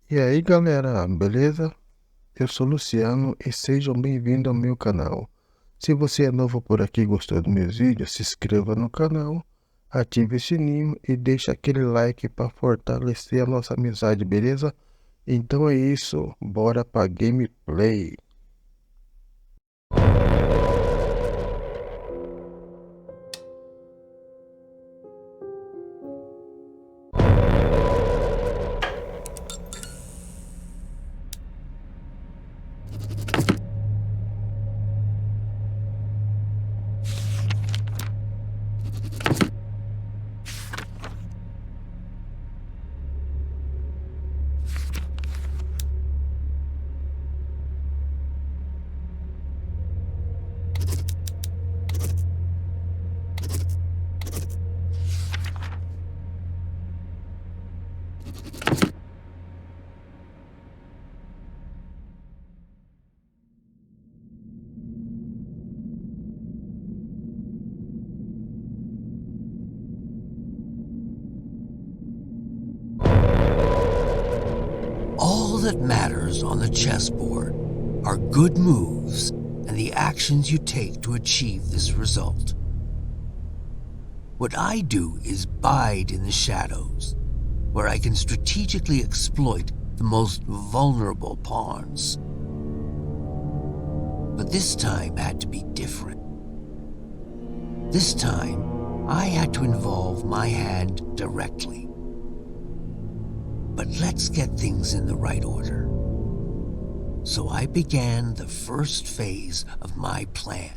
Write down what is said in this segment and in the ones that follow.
E aí galera, beleza? Eu sou Luciano e sejam bem-vindos ao meu canal. Se você é novo por aqui e gostou dos meus vídeos, se inscreva no canal, ative o sininho e deixe aquele like para fortalecer a nossa amizade, beleza? Então é isso, bora para gameplay. All that matters on the chessboard are good moves and the actions you take to achieve this result. What I do is bide in the shadows, where I can strategically exploit the most vulnerable pawns. But this time had to be different. This time, I had to involve my hand directly. But let's get things in the right order. So I began the first phase of my plan.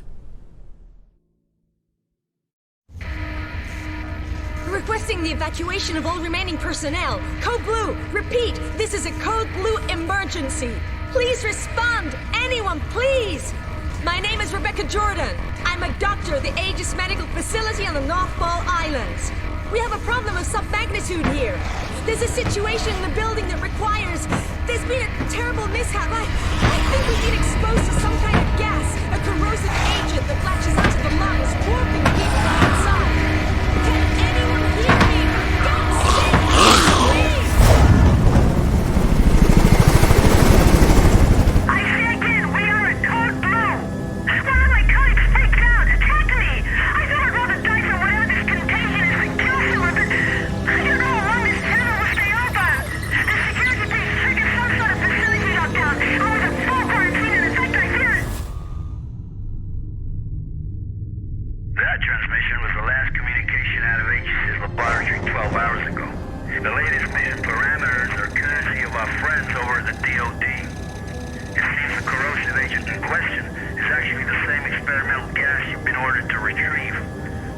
Requesting the evacuation of all remaining personnel. Code Blue, repeat, this is a Code Blue emergency. Please respond, anyone, please. My name is Rebecca Jordan. I'm a doctor at the Aegis Medical Facility on the Northfall Islands. We have a problem of some magnitude here. There's a situation in the building that requires... There's been a terrible mishap. I think we've been exposed to some kind of gas, a corrosive agent that latches onto the lungs, warping people outside. Can anyone hear me? Don't say please! I say again, we are at Code Blue. One of my colleagues freaked out, attacked me. I thought I'd roll the dice on whatever this contagion is and kill someone, but I don't know how long this channel will stay open. The security team triggered some sort of facility lockdown. I was at full quarantine and in fact I fear it. That transmission was the last communication out of Aegis Laboratory 12 hours ago. The latest mission parameters are courtesy of our friends over at the DOD. It seems the corrosive agent in question is actually the same experimental gas you've been ordered to retrieve.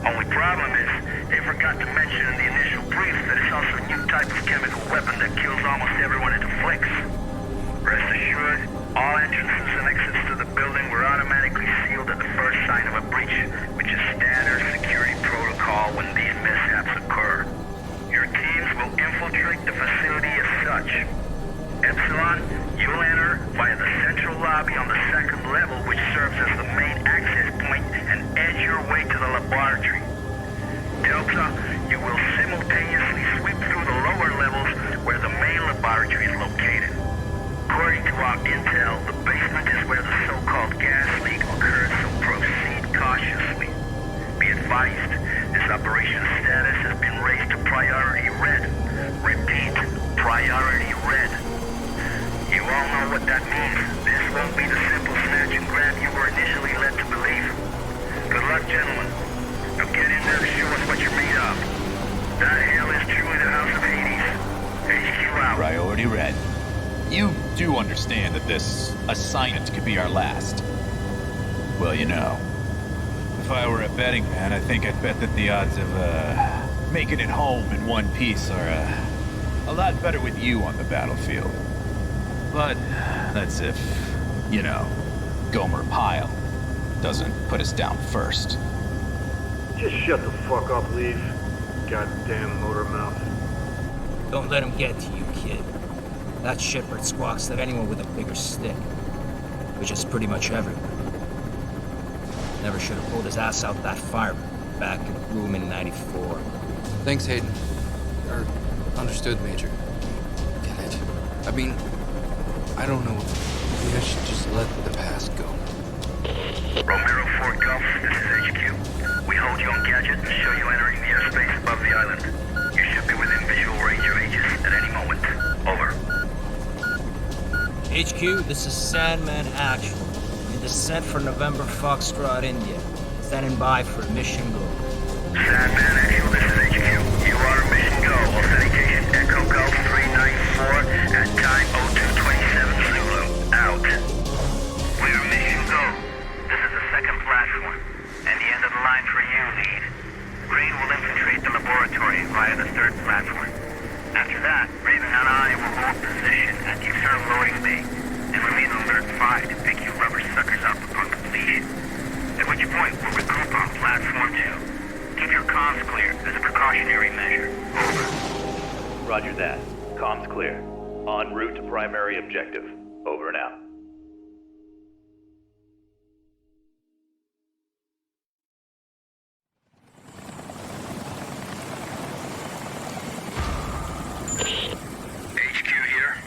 Only problem is, they forgot to mention in the initial brief that it's also a new type of chemical weapon that kills almost everyone it afflicts. Rest assured, all entrances and exits to the building were automatically sealed at the first sign of a breach, which is standard security protocol when these mishaps occur. Your teams will infiltrate the facility as such. Epsilon, you'll enter via the central lobby on the second level, which serves as the main access point, and edge your way to the laboratory. Delta, you will simultaneously sweep through the lower levels where the main laboratory is located. According to our intel, the basement is where the so-called gas leak occurred, so proceed cautiously. Be advised, this operation's status has been raised to priority red. Repeat, priority red. You all know what that means. This won't be the simple snatch and grab you were initially led to believe. Good luck, gentlemen. Now get in there and show us what you're made of. That hell is truly the house of Hades. HQ out. Priority red. You do understand that this assignment could be our last. Well, you know, if I were a betting man, I think I'd bet that the odds of making it home in one piece are a lot better with you on the battlefield. But that's if, you know, Gomer Pyle doesn't put us down first. Just shut the fuck up, Leaf. Goddamn motor mouth. Don't let him get to you, kid. That shitbird squawks at anyone with a bigger stick, which is pretty much everyone. Never should have pulled his ass out that fire back in the room in '94. Thanks, Hayden. Understood, Major. Get it. I mean, I don't know. Maybe I should just let the past go. Romero 4 Golf, this is HQ. We hold you on gadget and show you entering the airspace above the island. You should be within visual range of Aegis at any moment. Over. HQ, this is Sandman Actual. In descent for November Foxtrot, India. Standing by for mission go. Sandman Actual, this is HQ. You are mission go. Authentication Echo Golf 394 at time 0227 Zulu. Out. We're mission go. This is the second platform, and the end of the line for you, lead. Green will infiltrate the laboratory via the third platform. After that, Raven and I will hold position at the external loading bay, and remain on alert 5 to pick you rubber suckers up upon completion. At which point, we'll regroup on platform 2. Keep your comms clear as a precautionary measure. Over. Roger that. Comms clear. En route to primary objective. Over and out. HQ here.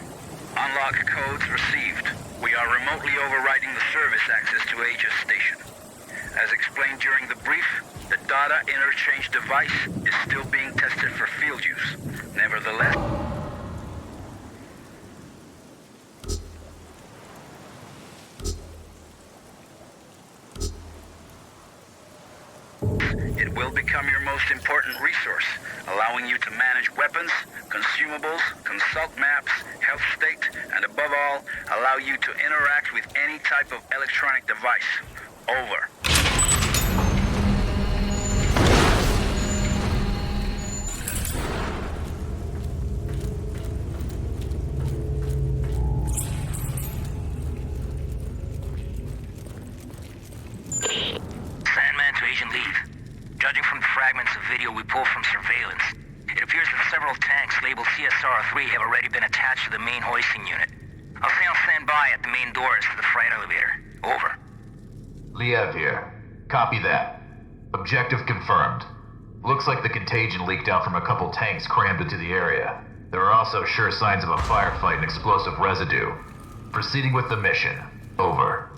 Unlock codes received. We are remotely overriding the service access to Aegis Station. As explained during the brief, the data interchange device is still being tested for field use. Nevertheless, it will become your most important resource, allowing you to manage weapons, consumables, consult maps, health state, and above all, allow you to interact with any type of electronic device. Over. Sandman to Agent Lead. Judging from the fragments of video we pulled from surveillance, it appears that several tanks labeled CSR-3 have already been attached to the main hoisting unit. I'll stay on standby at the main doors to the freight elevator. Over. Liev here. Copy that. Objective confirmed. Looks like the contagion leaked out from a couple tanks crammed into the area. There are also sure signs of a firefight and explosive residue. Proceeding with the mission. Over.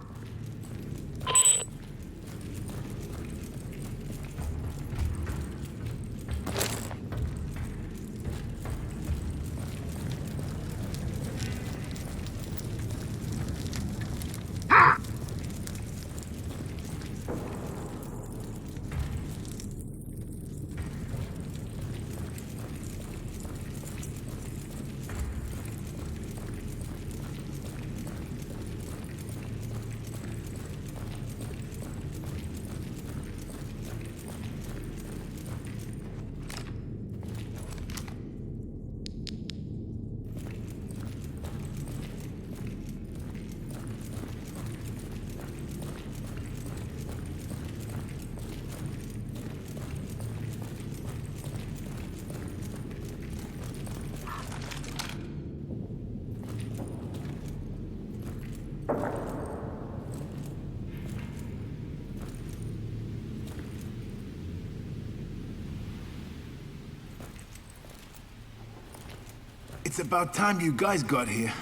It's about time you guys got here.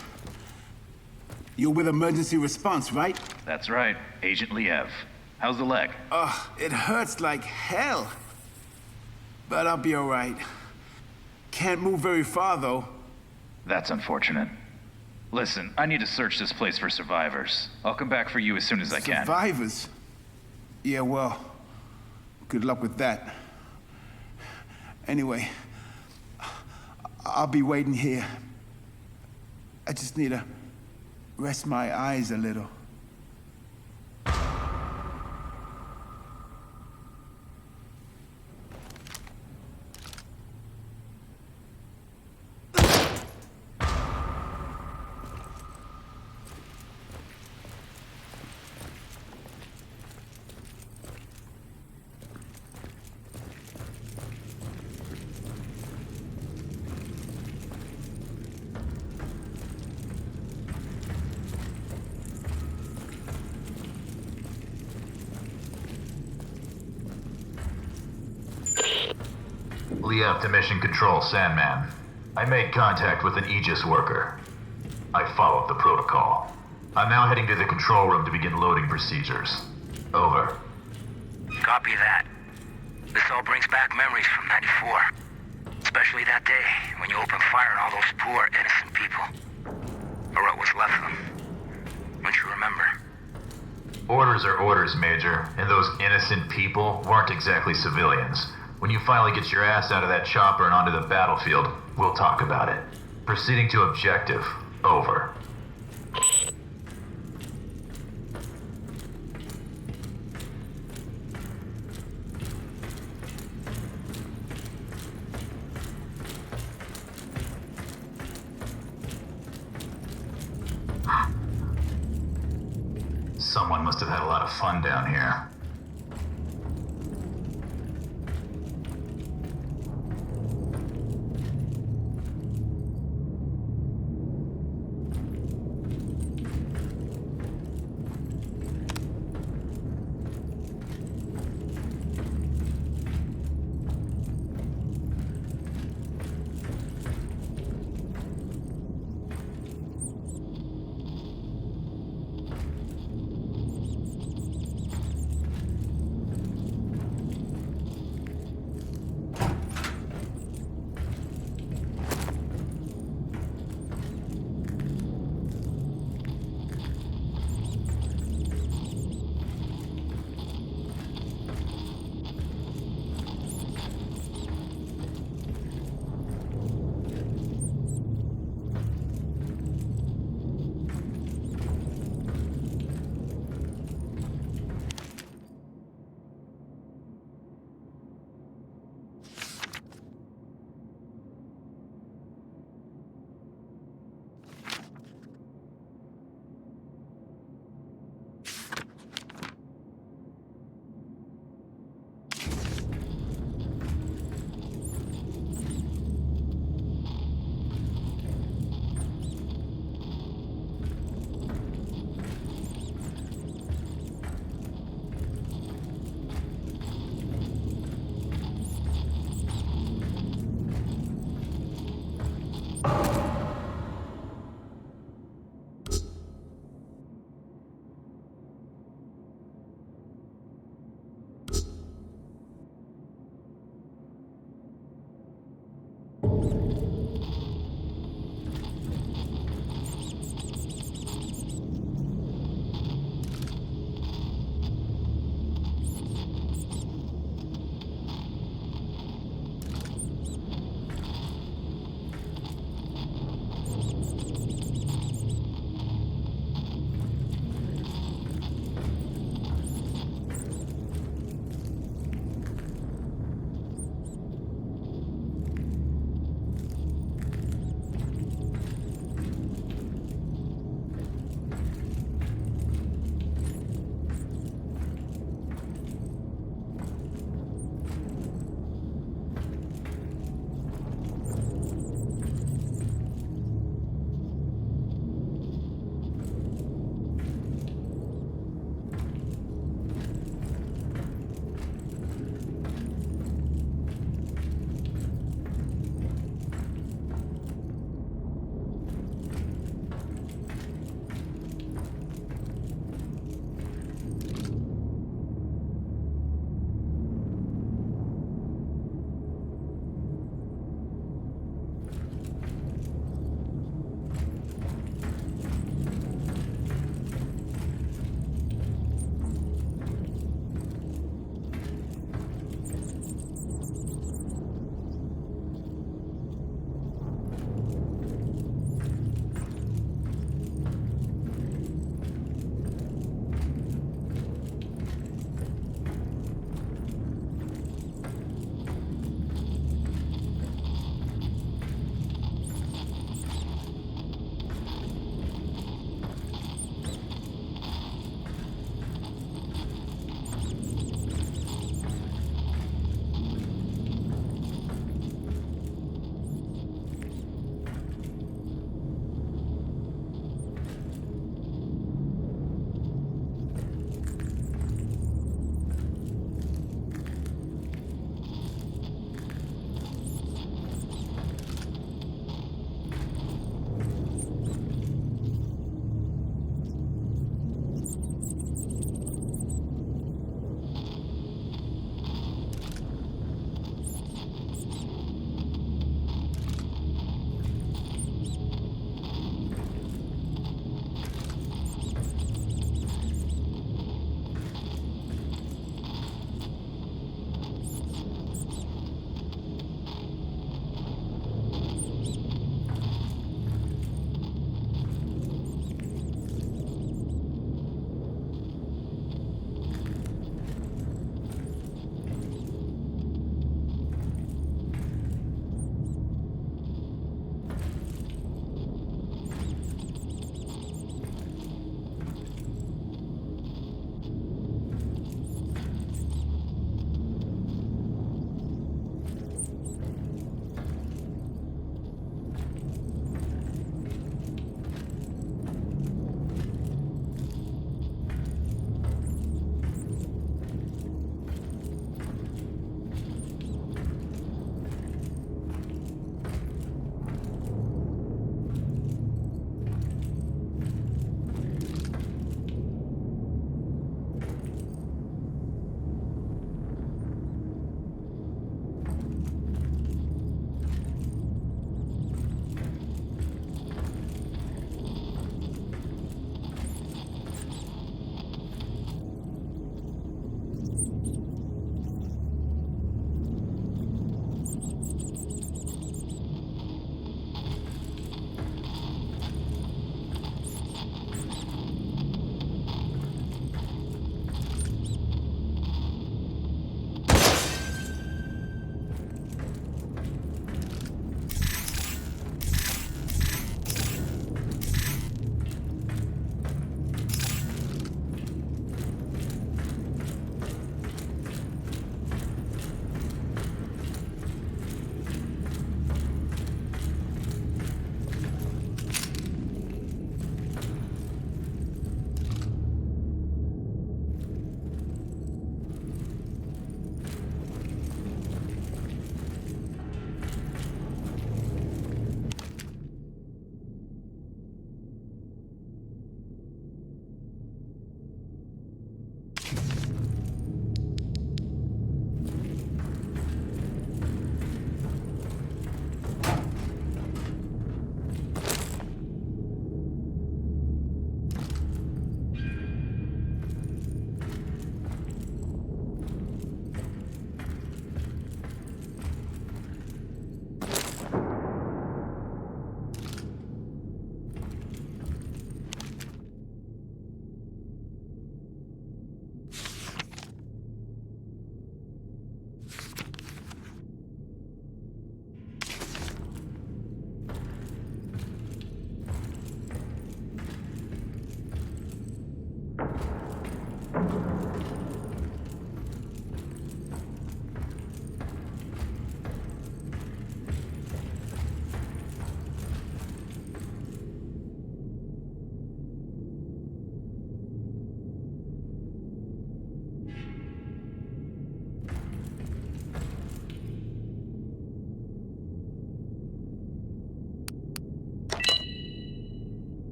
You're with emergency response, right? That's right, Agent Liev. How's the leg? It hurts like hell. But I'll be all right. Can't move very far, though. That's unfortunate. Listen, I need to search this place for survivors. I'll come back for you as soon as I can. Survivors? Yeah, well, good luck with that. Anyway, I'll be waiting here. I just need to rest my eyes a little. Liev to Mission Control, Sandman. I made contact with an Aegis worker. I followed the protocol. I'm now heading to the control room to begin loading procedures. Over. Copy that. This all brings back memories from 94. Especially that day, when you opened fire on all those poor, innocent people. Or what was left of them. Don't you remember? Orders are orders, Major, and those innocent people weren't exactly civilians. When you finally get your ass out of that chopper and onto the battlefield, we'll talk about it. Proceeding to objective. Over. Someone must have had a lot of fun down here.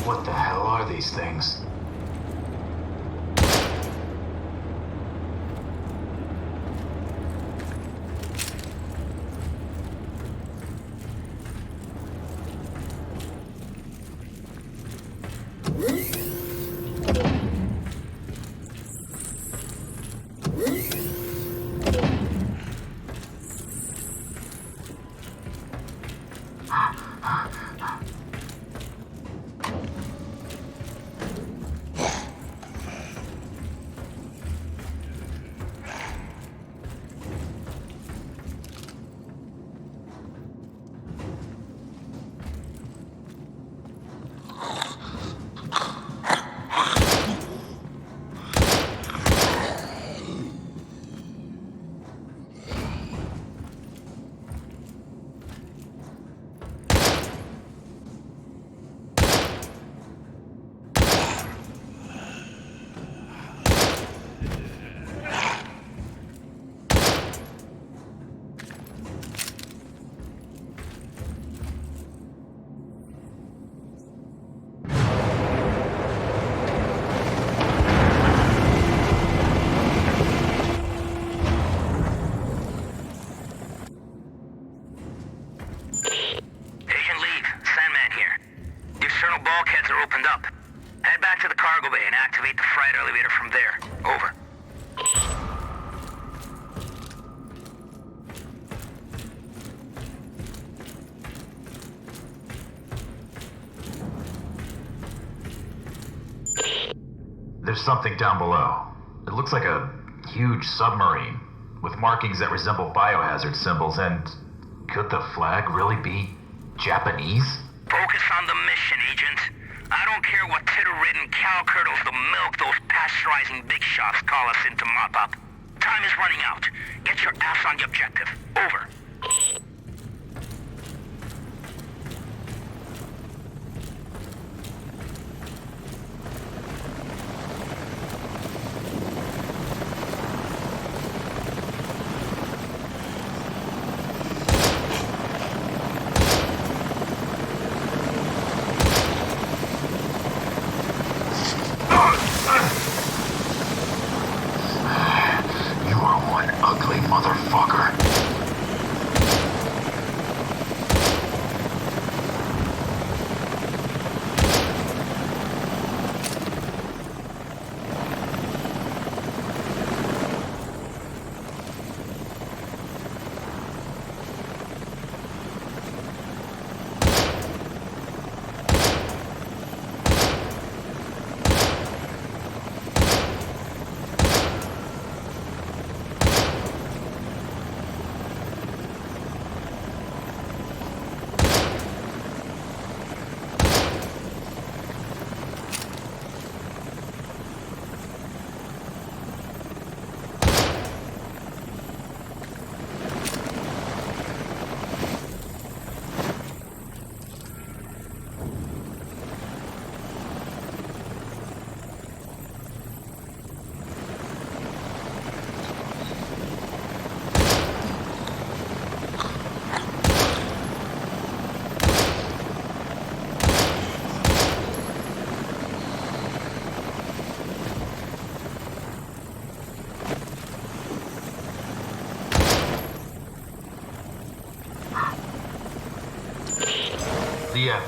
What the hell are these things? bulkheads are opened up. Head back to the cargo bay and activate the freight elevator from there. Over. There's something down below. It looks like a huge submarine, with markings that resemble biohazard symbols, and could the flag really be Japanese? Focus on the mission, Agent. I don't care what titter-ridden cow curdles the milk those pasteurizing big shots call us in to mop up. Time is running out. Get your ass on the objective. Over.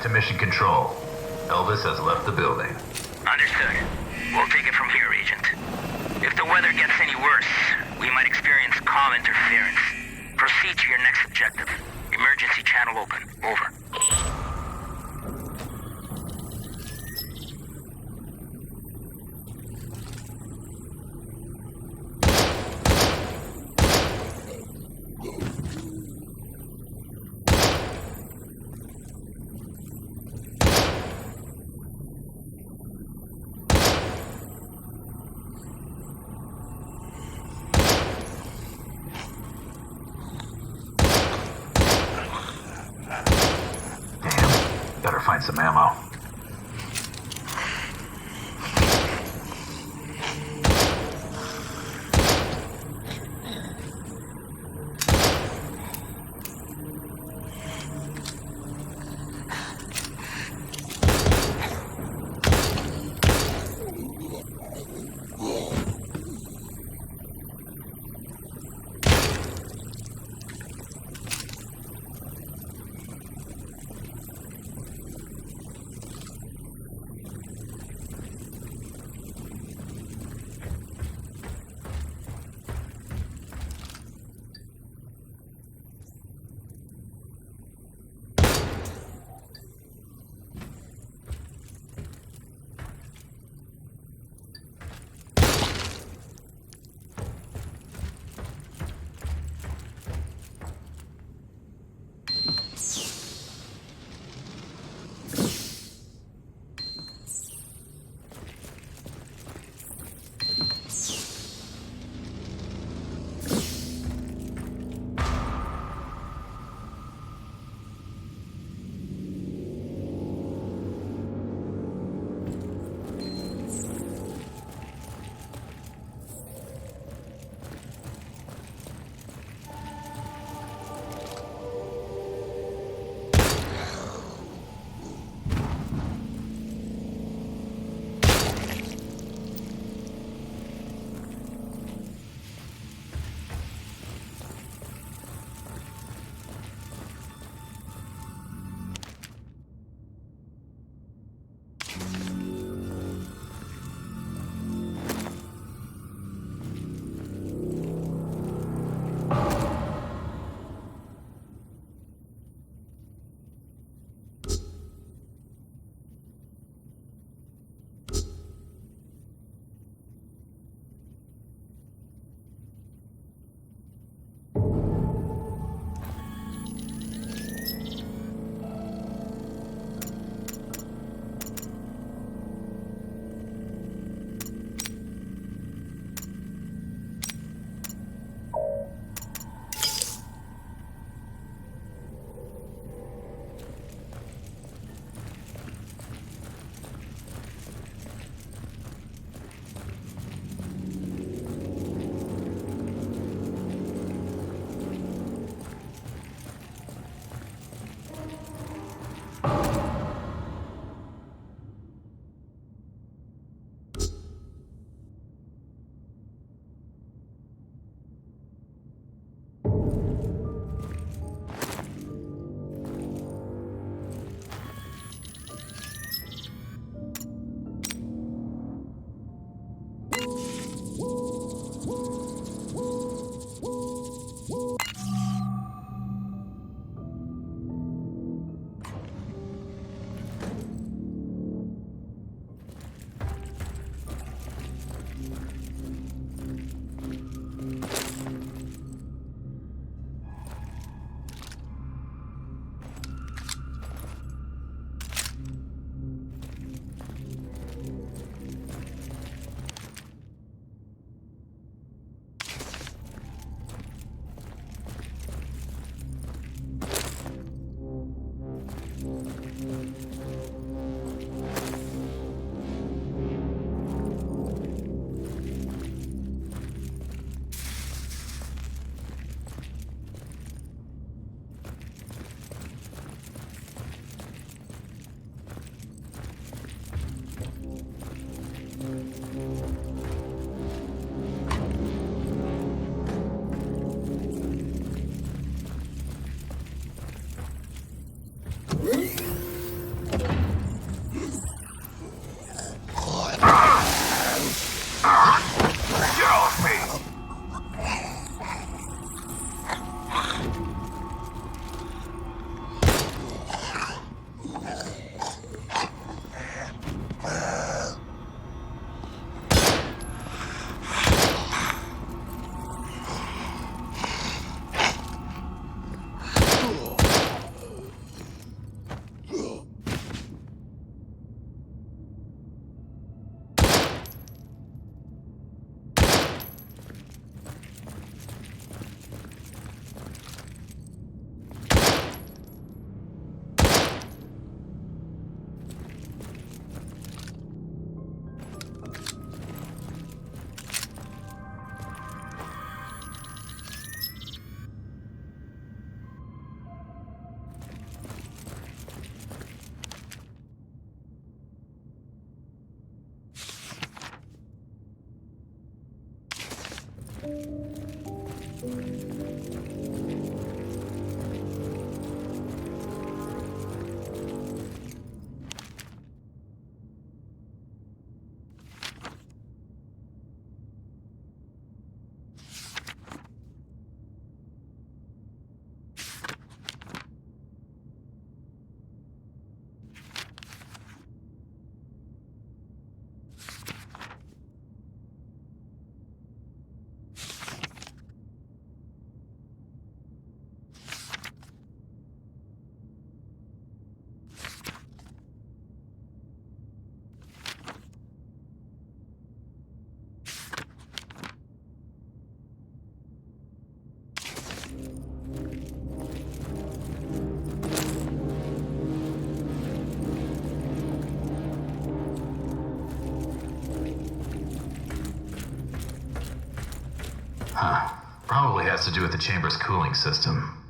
To mission control. Elvis has left the building. Understood. We'll take it from here, Agent. If the weather gets any worse, we might experience comm interference. Proceed to your next objective. Emergency channel open. Over. Find some ammo. has to do with the chamber's cooling system.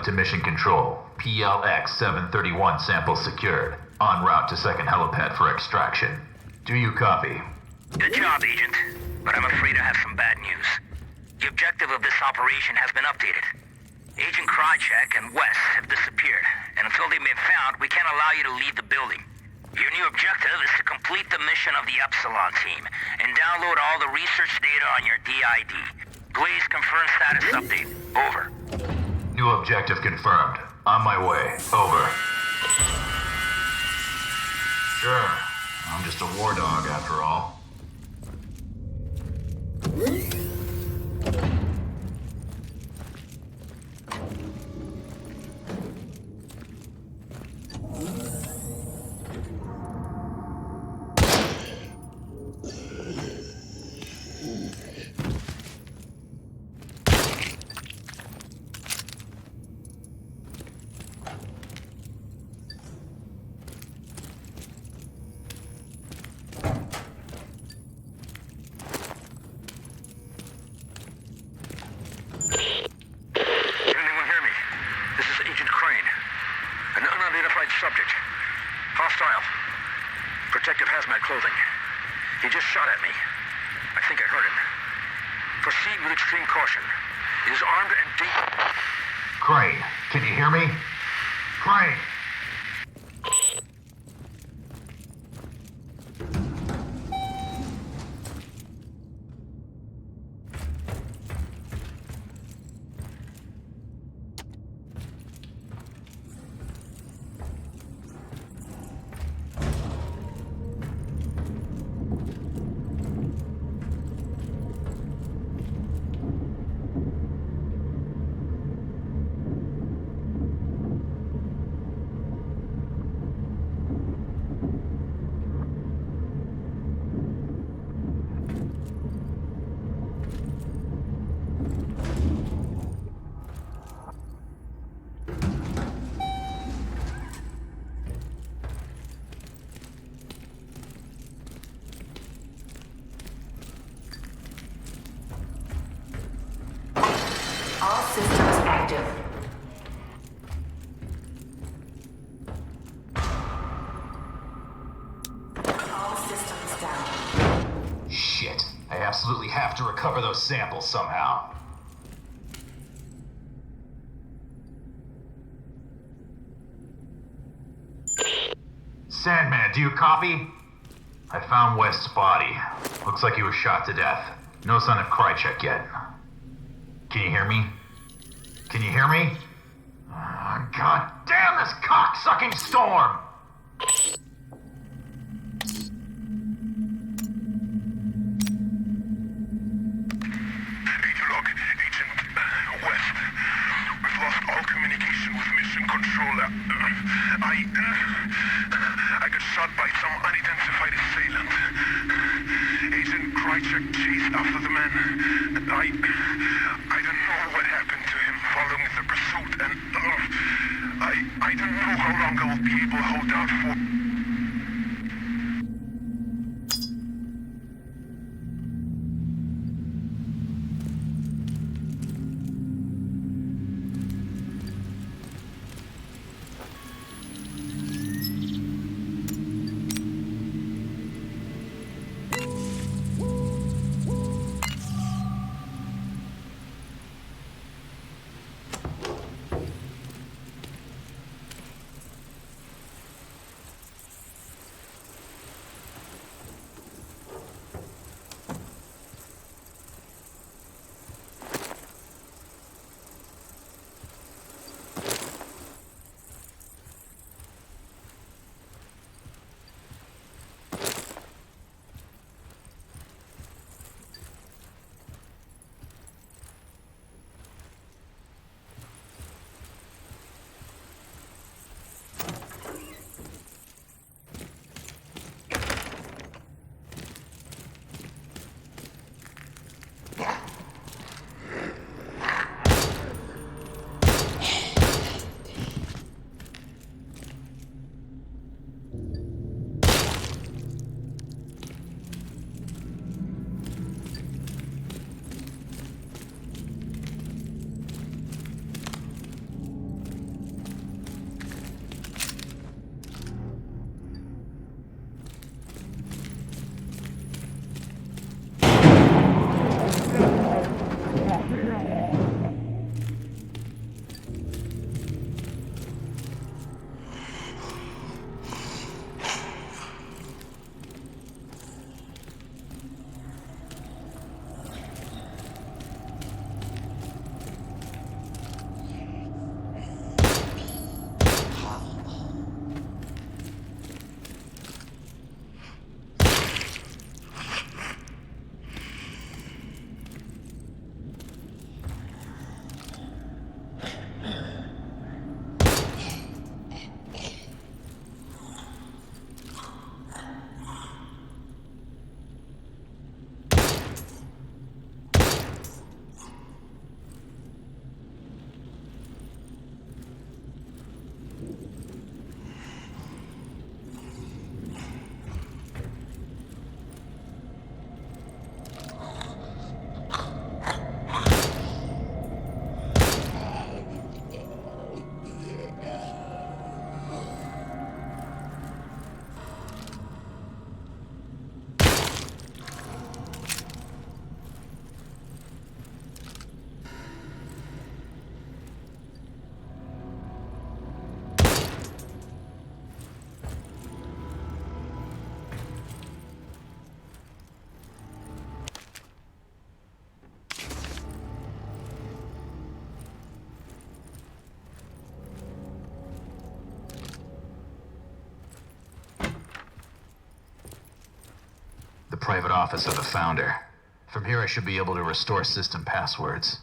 Negative to mission control. PLX 731 sample secured. En route to second helipad for extraction. Do you copy? Good job, Agent. But I'm afraid I have some bad news. The objective of this operation has been updated. Agent Krychek and Wes have disappeared, and until they've been found, we can't allow you to leave the building. Your new objective is to complete the mission of the Epsilon team and download all the research data on your DID. Please confirm status update. Over. New objective confirmed. On my way. Over. Sure. I'm just a war dog after all. Subject. Hostile. Protective hazmat clothing. He just shot at me. I think I heard him. Proceed with extreme caution. He is armed and deep. Crane, can you hear me? Crane! All systems active. All systems down. Shit. I absolutely have to recover those samples somehow. Sandman, do you copy? I found West's body. Looks like he was shot to death. No sign of Krychek yet. Can you hear me? Can you hear me? God damn this cock-sucking storm! Log, Agent West. We've lost all communication with Mission Controller. I got shot by some unidentified assailant. Agent Krychek chased after the man. I don't know what happened to him following the pursuit, and I don't know how long I will be able to hold out for. private office of the founder. From here I should be able to restore system passwords.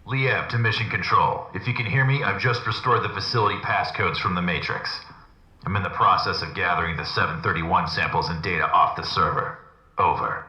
Liev to Mission Control. If you can hear me, I've just restored the facility passcodes from the Matrix. I'm in the process of gathering the 731 samples and data off the server. Over.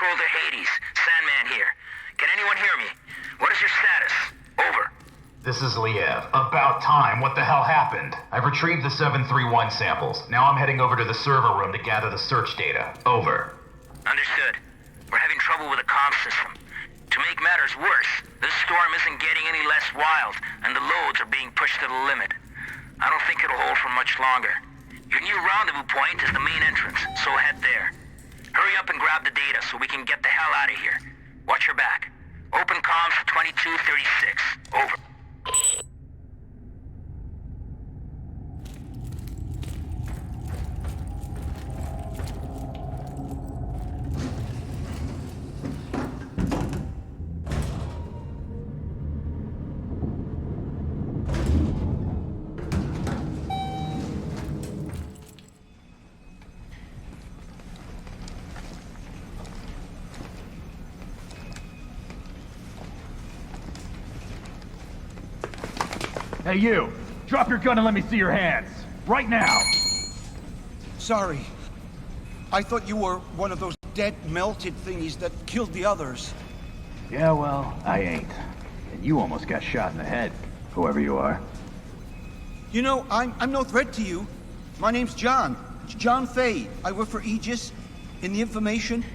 Control to H.A.D.E.S. Sandman here. Can anyone hear me? What is your status? Over. This is Liev. About time. What the hell happened? I've retrieved the 731 samples. Now I'm heading over to the server room to gather the search data. Over. Understood. We're having trouble with the comm system. To make matters worse, this storm isn't getting any less wild, and the loads are being pushed to the limit. I don't think it'll hold for much longer. Your new rendezvous point is the main entrance, so head there. Hurry up and grab the data so we can get the hell out of here. Watch your back. Open comms to 2236. Over. Hey you! Drop your gun and let me see your hands! Right now! Sorry. I thought you were one of those dead melted thingies that killed the others. Yeah, well, I ain't. And you almost got shot in the head, whoever you are. You know, I'm no threat to you. My name's John. John Fay. I work for Aegis in the information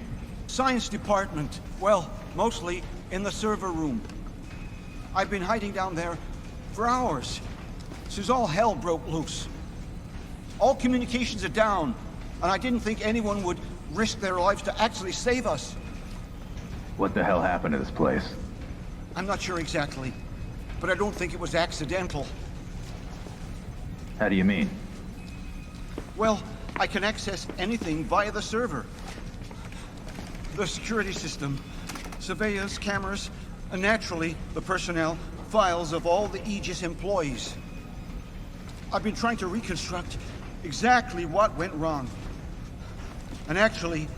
science department. Well, mostly in the server room. I've been hiding down there for hours, since all hell broke loose. All communications are down, and I didn't think anyone would risk their lives to actually save us. What the hell happened to this place? I'm not sure exactly, but I don't think it was accidental. How do you mean? Well, I can access anything via the server. The security system, surveillance cameras, and naturally, the personnel files of all the Aegis employees. I've been trying to reconstruct exactly what went wrong. And actually,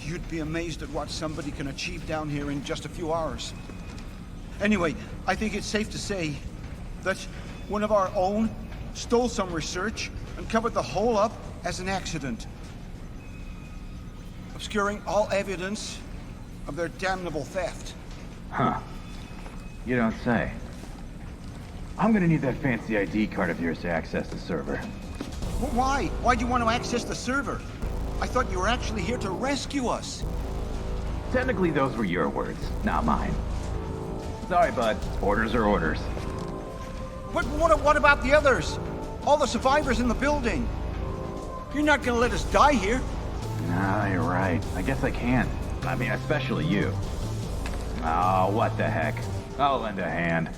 you'd be amazed at what somebody can achieve down here in just a few hours. Anyway, I think it's safe to say that one of our own stole some research and covered the whole up as an accident, obscuring all evidence of their damnable theft. Huh. You don't say. I'm gonna need that fancy ID card of yours to access the server. Well, why? Why do you want to access the server? I thought you were actually here to rescue us. Technically, those were your words, not mine. Sorry, bud. Orders are orders. But what about the others? All the survivors in the building? You're not gonna let us die here. Nah, you're right. I guess I can. I mean, especially you. Oh, what the heck. I'll lend a hand.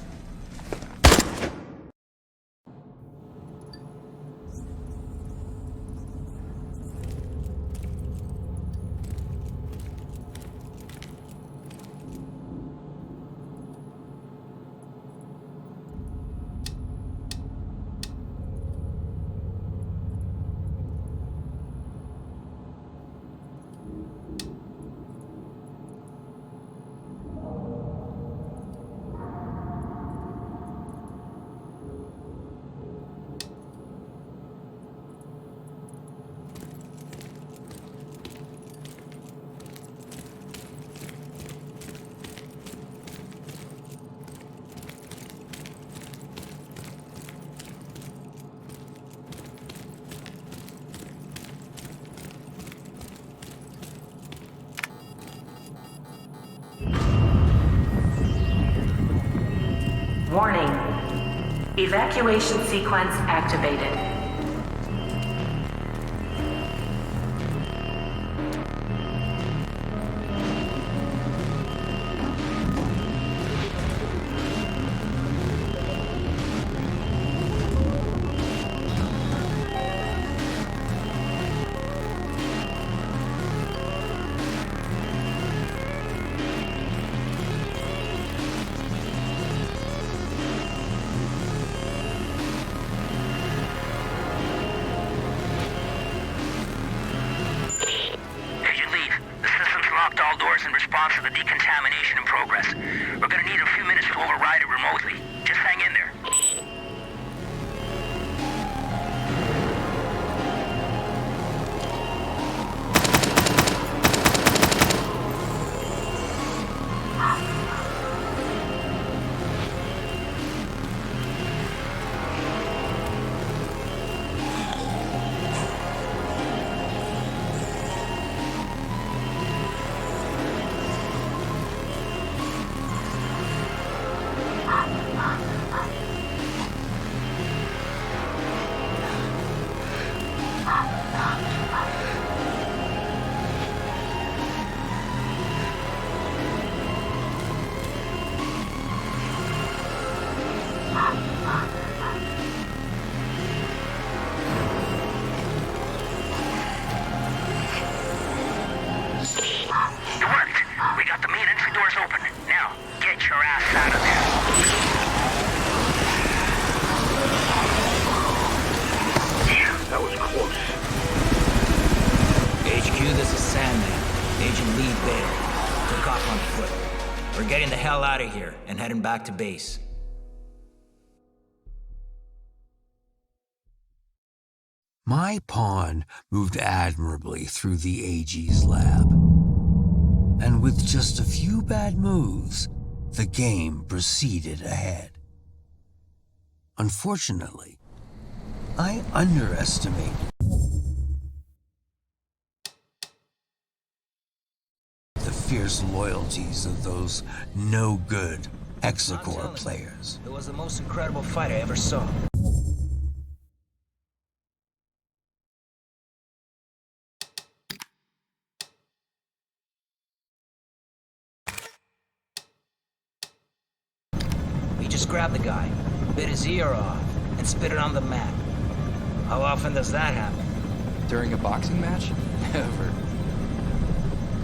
Warning. Evacuation sequence activated. in response to the decontamination in progress. We're gonna need a few minutes to override it remotely. Just hang in there. on foot. We're getting the hell out of here and heading back to base. My pawn moved admirably through the Aegis lab. And with just a few bad moves, the game proceeded ahead. Unfortunately, I underestimated the fierce loyalties of those no-good Hexacore players. It was the most incredible fight I ever saw. He just grabbed the guy, bit his ear off, and spit it on the mat. How often does that happen? During a boxing match? Never.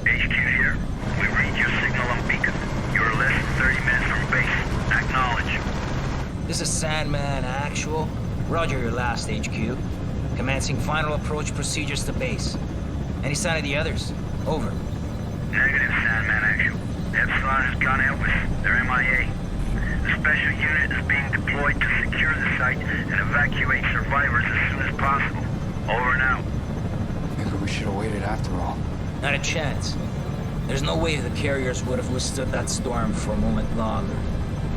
HQ here. We read your signal on beacon. You're less than 30 minutes from base. Acknowledge. This is Sandman Actual. Roger your last HQ. Commencing final approach procedures to base. Any sign of the others? Over. Negative, Sandman Actual. Epsilon has gone out with their MIA. The special unit is being deployed to secure the site and evacuate survivors as soon as possible. Over and out. Maybe we should have waited after all. Not a chance. There's no way the carriers would have withstood that storm for a moment longer.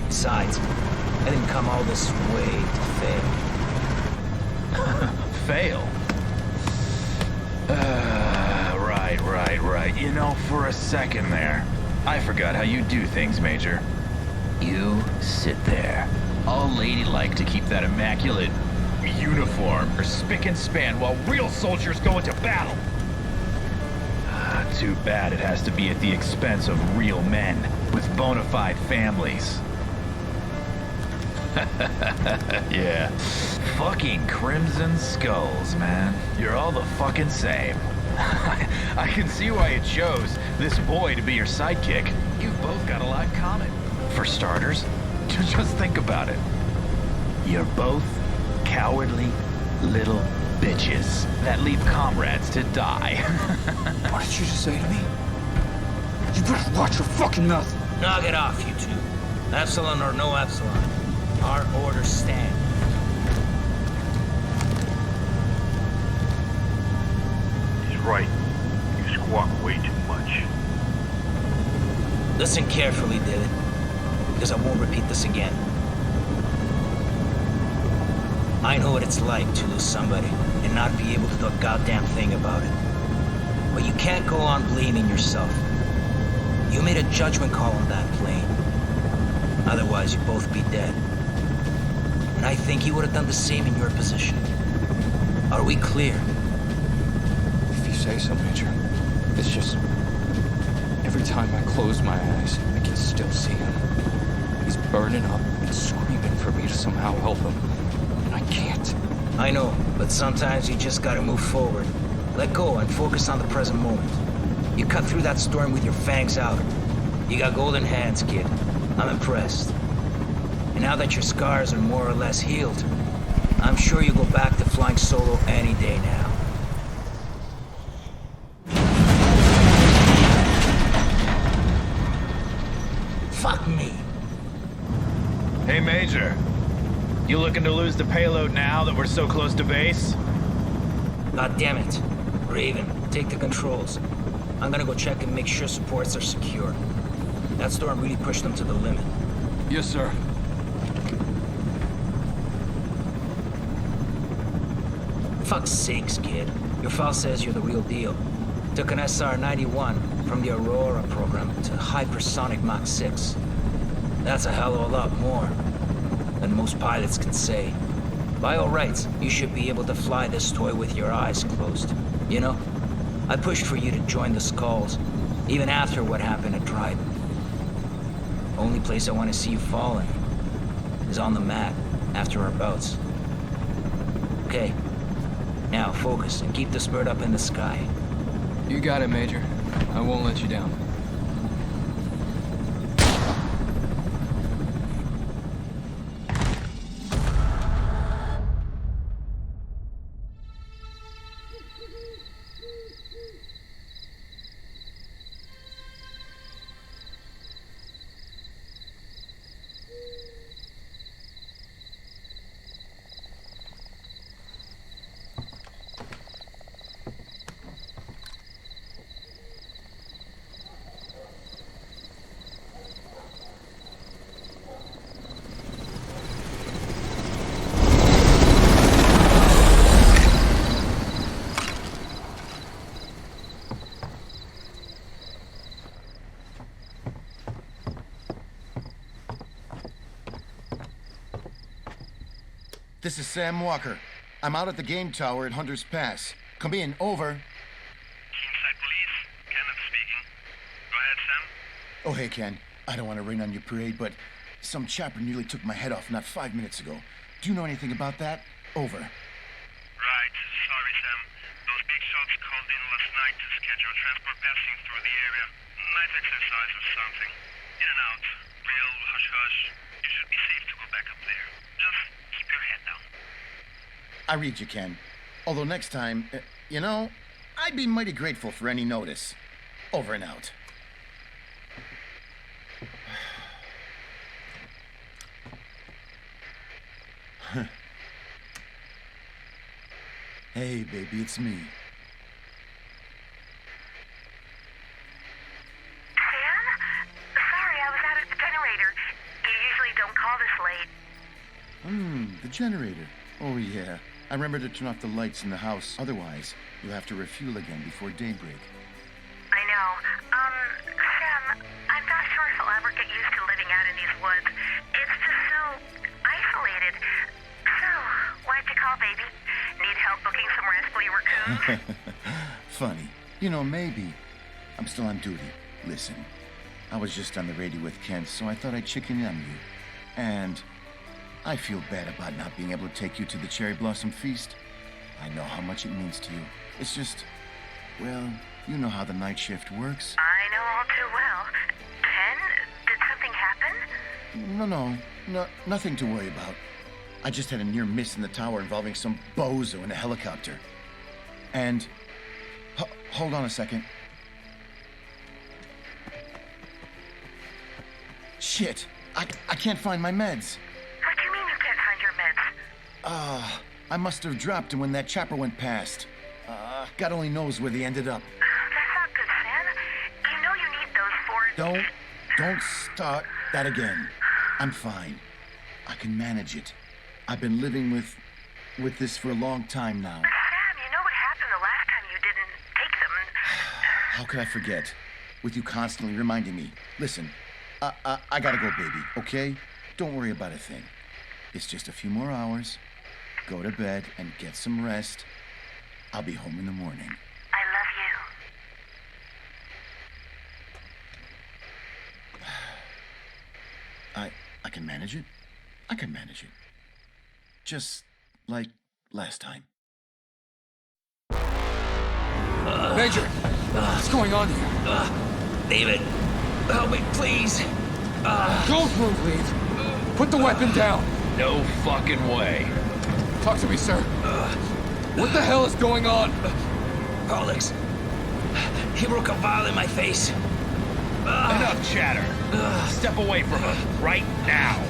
Besides, I didn't come all this way to fail. Fail? Right. You know, for a second there, I forgot how you do things, Major. You sit there, all ladylike to keep that immaculate uniform or spick and span while real soldiers go into battle. Too bad it has to be at the expense of real men with bona fide families. Yeah. Fucking Crimson Skulls, man. You're all the fucking same. I can see why you chose this boy to be your sidekick. You've both got a lot in common. For starters, just think about it. You're both cowardly little bitches that leave comrades to die. What did you just say to me? You better watch your fucking mouth. Knock it off, you two. Epsilon or no Epsilon. Our orders stand. He's right. You squawk way too much. Listen carefully, David, because I won't repeat this again. I know what it's like to lose somebody and not be able to do a goddamn thing about it. But you can't go on blaming yourself. You made a judgment call on that plane. Otherwise, you'd both be dead. And I think you would have done the same in your position. Are we clear? If you say so, Major. It's just... every time I close my eyes, I can still see him. He's burning up and screaming for me to somehow help him. And I can't. I know, but sometimes you just gotta move forward. Let go and focus on the present moment. You cut through that storm with your fangs out. You got golden hands, kid. I'm impressed. And now that your scars are more or less healed, I'm sure you go back to flying solo any day now. Fuck me. Hey, Major. You looking to lose the payload now that we're so close to base? God damn it. Raven, take the controls. I'm gonna go check and make sure supports are secure. That storm really pushed them to the limit. Yes, sir. Fuck's sakes, kid. Your file says you're the real deal. Took an SR-91 from the Aurora program to hypersonic Mach 6. That's a hell of a lot more than most pilots can say. By all rights, you should be able to fly this toy with your eyes closed. You know, I pushed for you to join the Skulls, even after what happened at Trident. Only place I want to see you falling is on the mat after our bouts. Okay, now focus and keep this bird up in the sky. You got it, Major. I won't let you down. This is Sam Walker. I'm out at the game tower at Hunter's Pass. Come in, over. Inside police, Kenneth speaking. Go ahead, Sam. Oh, hey, Ken. I don't want to rain on your parade, but some chopper nearly took my head off not 5 minutes ago. Do you know anything about that? Over. Right, sorry, Sam. Those big shots called in last night to schedule transport passing through the area. Night exercise or something. In and out. Real hush-hush. You should be safe to go back up there. Just keep your head down. I read you, Ken. Although next time, you know, I'd be mighty grateful for any notice. Over and out. Hey, baby, it's me. Sam? Sorry, I was out at the generator. You usually don't call this late. The generator. Oh, yeah. I remember to turn off the lights in the house. Otherwise, you'll have to refuel again before daybreak. I know. Sam, I'm not sure if I'll ever get used to living out in these woods. It's just so isolated. So, why'd you call, baby? Need help booking some rascally raccoons? Funny. You know, maybe. I'm still on duty. Listen, I was just on the radio with Ken, so I thought I'd chicken in on you. And I feel bad about not being able to take you to the Cherry Blossom Feast. I know how much it means to you. It's just, well, you know how the night shift works. I know all too well. Ken, did something happen? No, nothing to worry about. I just had a near miss in the tower involving some bozo in a helicopter. And, hold on a second. Shit, I can't find my meds. What do you mean you can't find your meds? I must have dropped them when that chopper went past. God only knows where they ended up. That's not good, Sam. You know you need those for... Don't start that again. I'm fine. I can manage it. I've been living with this for a long time now. Sam, you know what happened the last time you didn't take them and... How could I forget? With you constantly reminding me. Listen, I gotta go, baby, okay? Don't worry about a thing. It's just a few more hours. Go to bed and get some rest. I'll be home in the morning. I love you. I can manage it. I can manage it. Just like last time. Major! What's going on here? David, help me, please. Don't move, Leave. Put the weapon down. No fucking way. Talk to me, sir. What the hell is going on? Alex, he broke a vial in my face. Enough chatter. Step away from him right now.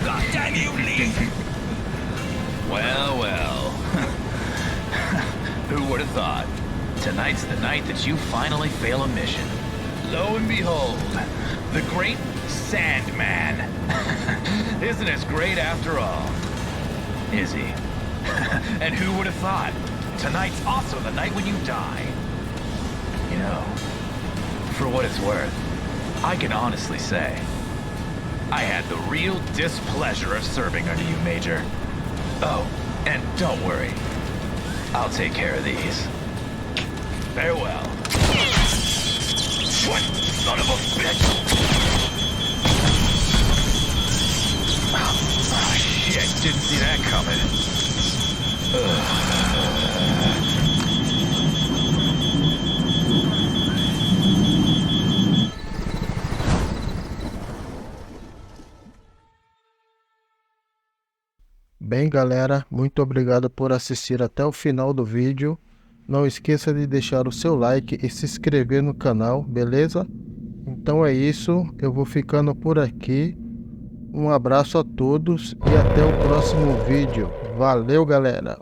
God damn you, Lee! Well. Who would have thought? Tonight's the night that you finally fail a mission. Lo and behold, the great Sandman isn't as great after all, is he? And who would have thought? Tonight's also the night when you die. You know, for what it's worth, I can honestly say, I had the real displeasure of serving under you, Major. Oh, and don't worry, I'll take care of these. Farewell. What son of a bitch! Oh, shit, didn't see that coming. Bem, galera, muito obrigado por assistir até o final do vídeo. Não esqueça de deixar o seu like e se inscrever no canal, beleza? Então é isso, eu vou ficando por aqui. Um abraço a todos e até o próximo vídeo. Valeu, galera!